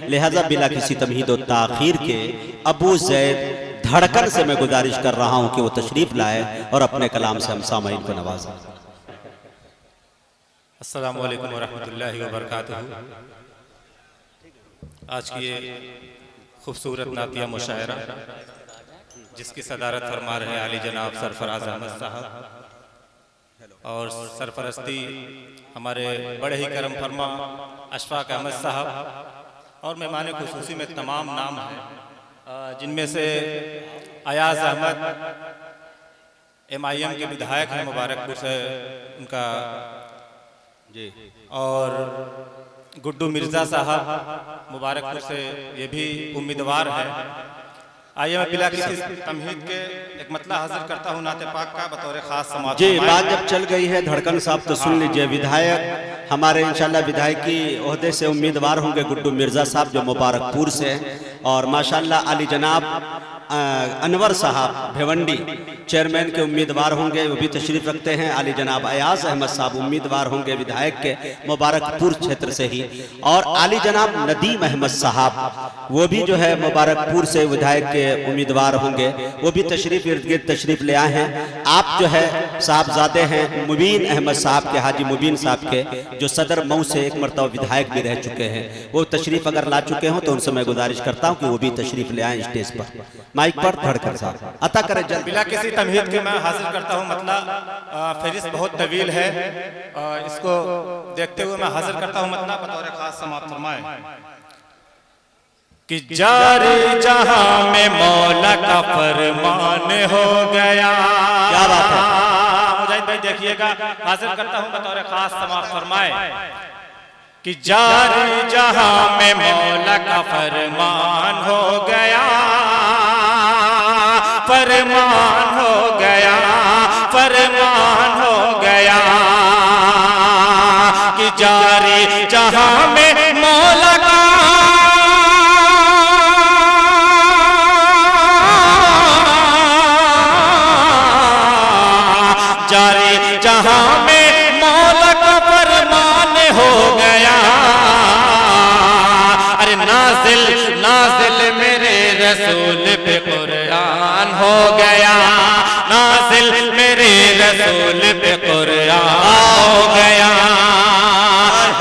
लिहाजा बिला किसी तमहीद और ताखीर के अबू ज़ैद धड़कन से मैं गुजारिश कर रहा हूं कि वो तशरीफ लाए और अपने कलाम से हम सामईन को नवाजें। अस्सलामु अलैकुम वरहमतुल्लाहि वबरकातुहू। आज की ये खूबसूरत नातिया मुशायरा जिसकी सदारत फरमा रहे आली जनाब सरफराज अहमद साहब और सरफरस्ती हमारे बड़े ही करम फरमा अशफाक अहमद साहब और मेहमान खुसूसी में तमाम नाम हैं जिनमें से अयाज अहमद MIM के विधायक हैं मुबारकपुर से उनका जी, और गुड्डू मिर्ज़ा साहब मुबारकपुर से ये भी उम्मीदवार है। आइए मैं बिला किसी तमहीद के एक मतला हाजिर करता हूँ नाते पाक का बतौर खास समाज। जी, बात जब चल गई है धड़कन साहब तो सुन लीजिए। विधायक हमारे इंशाल्लाह विधायकी ओहदे से उम्मीदवार होंगे गुड्डू मिर्ज़ा साहब जो मुबारकपुर से हैं, और माशाल्लाह अली जनाब अनवर साहब भिवंडी चेयरमैन के उम्मीदवार होंगे, वो भी तशरीफ रखते हैं। अली जनाब अयाज अहमद साहब उम्मीदवार होंगे विधायक के मुबारकपुर क्षेत्र से ही, और अली जनाब नदीम अहमद साहब वो भी जो है मुबारकपुर से विधायक के उम्मीदवार होंगे, वो भी तशरीफ इर्द गिर्द तशरीफ ले आए हैं। आप जो है साहबजादे हैं मुबीन अहमद साहब के, हाजी मुबीन साहब के, जो सदर मऊ से एक मरतबा विधायक भी रह चुके हैं, वो तशरीफ अगर ला चुके हों तो उनसे मैं गुजारिश करता हूँ कि वो भी तशरीफ ले आए स्टेज पर। माइक पर धड़कन साहब अता करें जल्द। बिला किसी तमहीद के मैं हाजिर करता हूँ मतला फहरिस्त बहुत तवील है, इसको देखते हुए मैं हाजिर करता हूँ मतला बतौर खास समाप्त फरमाए कि जारे जहां में मौला का फरमान हो गया। क्या बात है मुजाहिद भाई, देखिएगा हाजिर करता हूँ बतौर खास समाप्त फरमाए कि जारे जहां में मौला का फरमान हो गया, फरमान हो गया, फरमान हो गया कि जारे जहां में मौला का जारे जहां में मौला का फरमान हो गया। अरे नाज़िल नाज़िल मेरे रसूल पे कुरान हो गया, नाज़िल मेरे रसूल पे कुरान हो गया।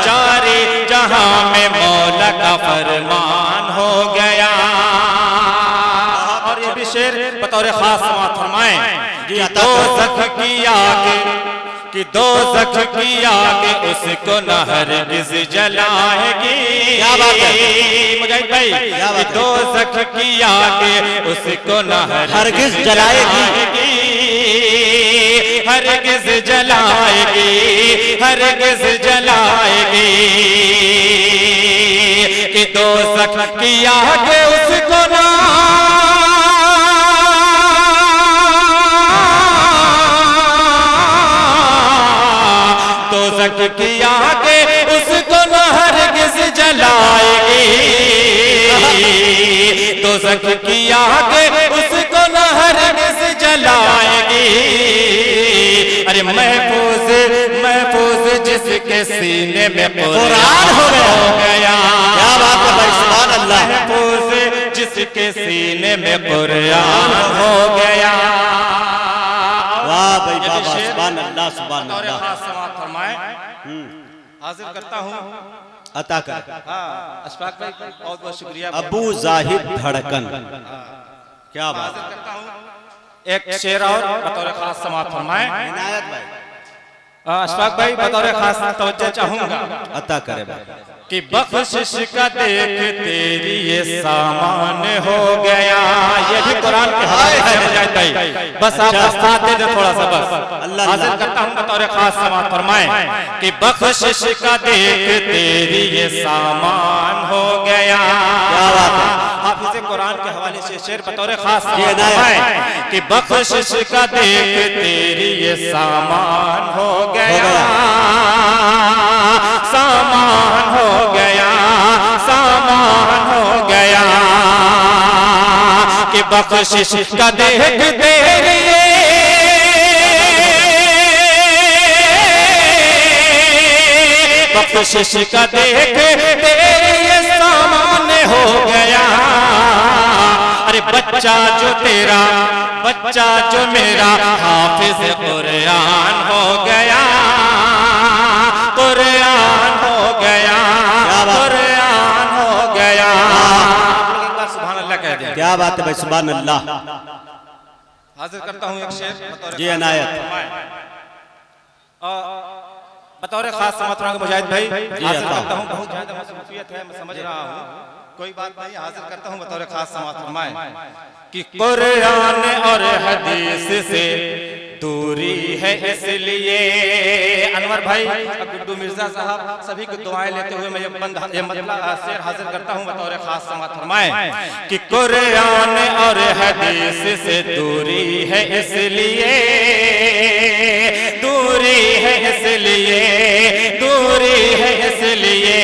जारे जहां में मौला का फरमान हो गया। और ये भी शेर बतौर खास समात फरमाएं कि दोज़ख की आग, कि दोज़ख की आग उसको न हरगिज़ जलाएगी। क्या बात है मुजाहिद भाई, कि दोज़ख की आग उसको न हरगिज़ जलाएगी, हरगिज़ जलाएगी, हरगिज़ जलाएगी कि दोज़ख की आग उसको न दोज़ख की आग उसको न हरगिज़ जलाएगी, दोज़ख की आग उसको न हरगिज़ जलाएगी। अरे महफूज महफूज जिसके सीने में कुरान हो गया। क्या बात है भाई, सुभान अल्लाह। महफूज जिसके सीने में कुरान हो गया। वाह भाई वाह, सुभान अल्लाह सुभान अल्लाह। हाजिर करता हूँ अता कर अशफाक भाई, बहुत बहुत शुक्रिया। अबू जाहिद धड़कन, क्या बात हाजिर करता हूँ एक शेर और बतौर खास समाप्त फरमाएं। इनायत भाई, अशफाक भाई बतौर खास तवज्जो चाहूंगा अता करे भाई कि बख्शिश का देख तेरी ये सामान हो गया। ये भी कुरान के हवाले से मुजाहिद भाई, बस आप साथ दे दो थोड़ा सा बस। हाजिर करता हूँ बतौर खास समाप्त फरमाएं कि बख्शिश का देख तेरी ये सामान हो गया। क्या बात है। हाफिज़ कुरान के हवाले से शेर बतौर खास फरमाएं कि बख्शिश का देख तेरी ये सामान हो गया, सामान हो गया, सामान हो गया कि बख्शिश का देख तेरी बख्शिश का देख तेरी ये सामान हो गया। अरे बच्चा जो तेरा, बच्चा जो मेरा हाफिज कुरान हो गया, कुरान हो गया, कुरान हो गया। सुभान अल्लाह कह दे। क्या बात है भाई, सुभान अल्लाह। हाजिर करता हूँ एक शेर जी अनायत। बतौर खास समातों के मुजाहिद भाई हाजिर अता। करता हूँ। बहुत ज्यादा मसरूफियत है, मैं समझ रहा हूँ, कोई बात नहीं, हाजिर करता हूँ बतौर खास समात फरमाए कि कुरान और हदीस से दूरी है इसलिए। अनवर भाई, गुड्डू मिर्जा साहब सभी को दुआएं लेते हुए मैं ये मतलब शेर हाजिर करता हूँ बतौर खास समात फरमाए कि कुरान और हदीस से दूरी है इसलिए, दूरी है इसलिए, दूरी है इसलिए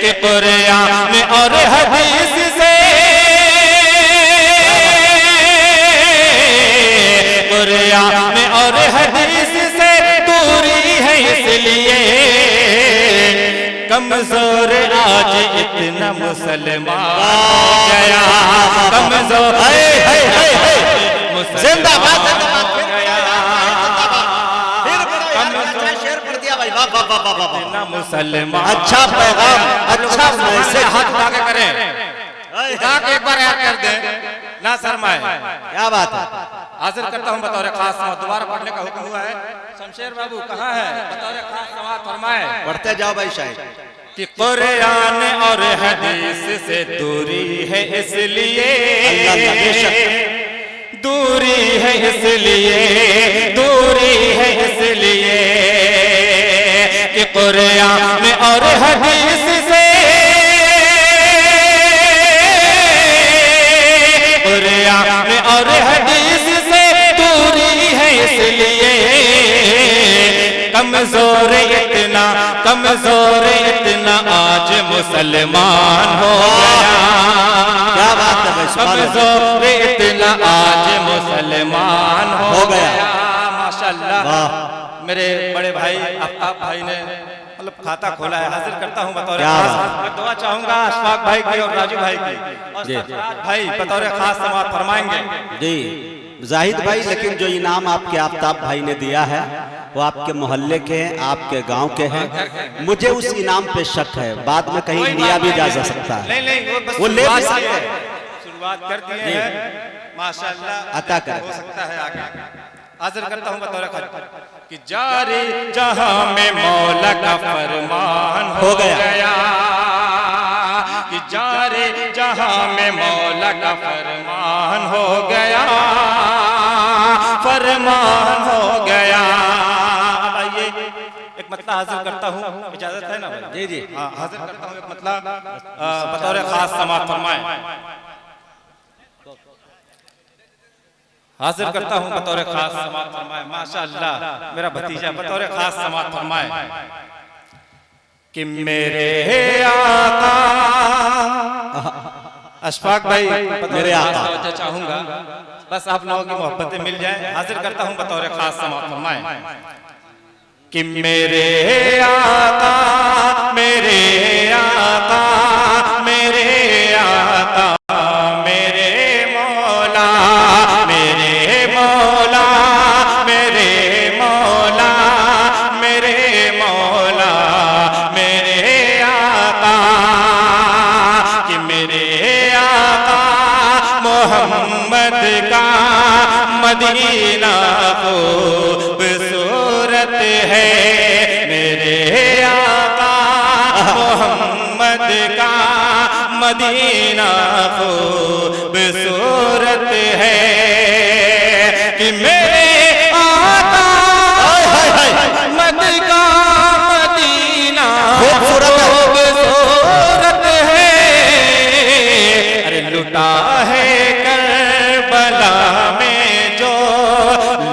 कि कुरान और हदीस से, कुरान और हदीस से दूरी है इसलिए कमजोर आज इतना मुसलमान हो गया, कमजोर जिंदाबाद मुसलमान। अच्छा पैगाम, अच्छा मैसेज। हाथ उठा के करें, एक बार याद कर दें ना शर्माए। क्या बात है। हाजिर करता हूँ बतौर खास समात। दोबारा पढ़ने का हुक्म हुआ है। शमशेर बाबू कहाँ है? बतौर खास समात फरमाए। पढ़ते जाओ भाई शायद कि कुरान और हदीस से दूरी है इसलिए, दूरी है इसलिए, दूरी है इसलिए कि कुरान और हदीस से, कुरान और हदीस से दूरी है इसलिए कमजोर इतना, कमजोर इतना आज मुसलमान हो गया। क्या बात है भाई, कमजोर इतना आज मुसलमान हो गया। माशाअल्लाह। मेरे बड़े भाई आफ्ताब भाई ने मतलब खाता खोला है। हाजिर करता हूँ बतौर खास। मैं दुआ चाहूंगा अशफाक भाई की और राजू भाई की और सरफराज भाई बतौर खास समात फरमाएंगे। जी जाहिद भाई, लेकिन जो इनाम आपके आफ्ताब भाई ने दिया है वो आपके मोहल्ले के हैं, आपके गांव के हैं। मुझे उस इनाम पे शक है, बाद में कहीं लिया भी जा सकता है। नहीं नहीं, वो ले भी सकते हैं, शुरुआत कर दिए हैं माशाअल्लाह, अता कर हो सकता है आगे। हाजिर करता हूँ बतौर कि जारी जहां में मौला का फरमान हो गया, कि जारी जहां में मौला का फरमान हो गया, फरमान हो गया। अब आइए एक मतलब हाजिर करता हूँ, इजाजत है ना भाई? जी जी हाँ, हाजिर करता हूँ एक मतलब बतौर खास समात फरमाए। हाजिर करता हूँ बतौर खास समात फरमाए। माशाअल्लाह मेरा भतीजा बतौर खास समात फरमाए कि मेरे आका अशफाक भाई मेरे आका चाहूंगा बस आप लोगों की मोहब्बतें मिल जाए। हाजिर करता हूँ बतौर खास समात फरमाए कि मेरे आका, मेरे आका, मेरे आका, मेरे मौला, मेरे मौला, मेरे मौला, मेरे मौला, मेरे आका, कि मेरे आका मोहम्मद का मदीना खूबसूरत है। मेरे आका मोहम्मद का मदीना खूबसूरत है, कि मेरे आका मोहम्मद का मदीना खूबसूरत है। अरे लुटा है करबला में जो,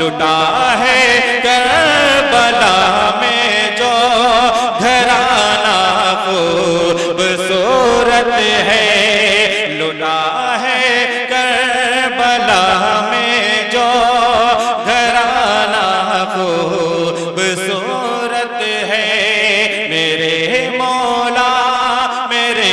लुटा है करबला में जो घराना खूबसूरत है, लुटा है करबला में जो घराना खूबसूरत है। मेरे मौला, मेरे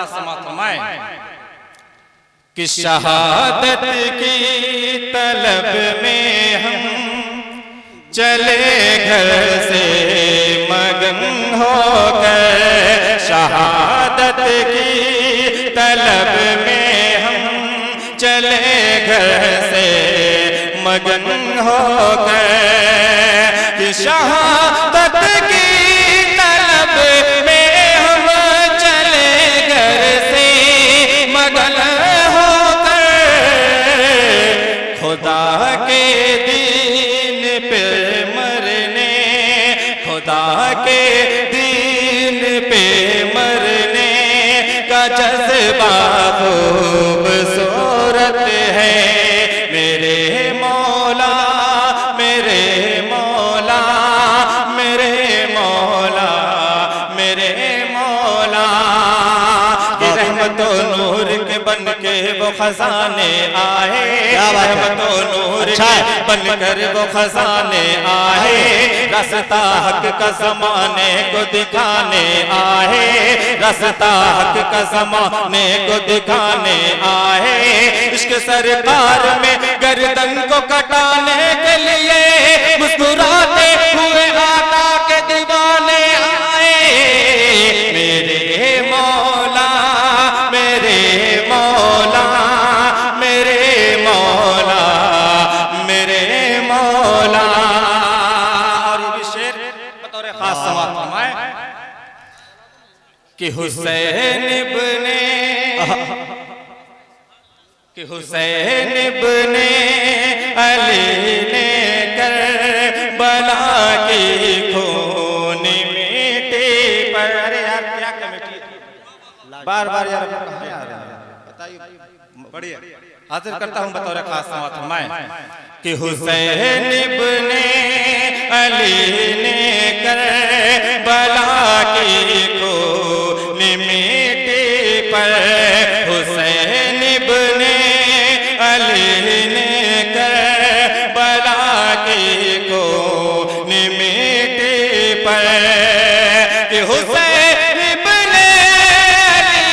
खास समात फरमाए कि शहादत की तलब में हम चले घर से मगन होकर, शहादत की तलब में हम चले घर से मगन होकर, कि शहादत की तलब में हम चले घर से मगन होकर, खुदा के दीन पे मरने, खुदा के दीन पे मरने का जज्बा खूबसूरत है। मेरे मौला, मेरे मौला, मेरे मौला, मेरे मौला, कि रहमतो नूर के बन के वो खजाने आए, रहमतो नूर के बन कर वो खजाने आए, रास्ता हक का ज़माने को दिखाने आए, रास्ता हक का ज़माने को दिखाने आए, इश्क सरकार में गर्दन को कटाने के लिए मुस्कुराते हुए आका के दीवाने आए। मेरे मौला, मेरे मौला, मेरे मौला, मेरे मौला। और ये भी शेर बतौर खास समात फरमाए कि हुसैन इब्ने, कि हुसैन इब्ने अली ने करबला की खून मिट्टी पर, अरे यार क्या कमेटी बार बार यार बताइए, बढ़िया हाजिर करता हूँ बतौर खास समात फरमाए कि हुसैन इब्ने अली ने करबला की खून मिट्टी पर, हुसैन इब्ने अली ने करबला की खून मिट्टी पर, कि हुसैन इब्ने अली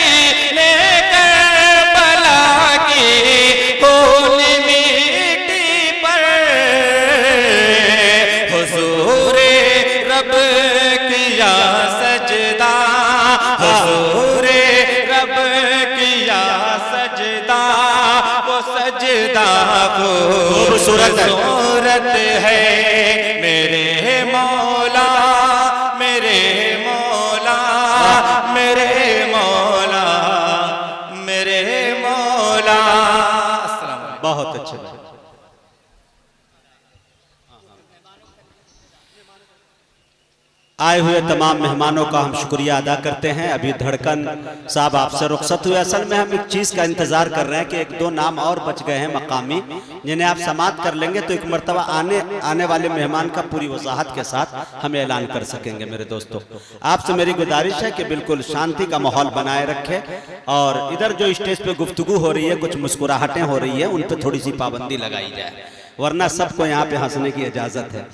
ने करबला की खून मिट्टी पर, हुजूरे रब किया सजदा, हुजूरे रब किया सजदा, वो सजदा खूबसूरत है। मेरे मौला, मेरे मौला, मेरे मौला, मेरे मौला। अस्सलाम वालेकुम। बहुत अच्छे। आए हुए तमाम मेहमानों का हम शुक्रिया अदा करते हैं। अभी धड़कन साहब आपसे रुखसत हुए। असल में हम एक चीज़ का इंतज़ार कर रहे हैं कि एक दो नाम और बच गए हैं मकामी, जिन्हें आप समात कर लेंगे तो एक मरतबा आने वाले मेहमान का पूरी वजाहत के साथ हम ऐलान कर सकेंगे। मेरे दोस्तों, आपसे मेरी गुजारिश है कि बिल्कुल शांति का माहौल बनाए रखें, और इधर जो स्टेज पे गुफ्तगू हो रही है, कुछ मुस्कुराहटें हो रही है, उन पर थोड़ी सी पाबंदी लगाई जाए, वरना सबको यहाँ पे हंसने की इजाज़त है।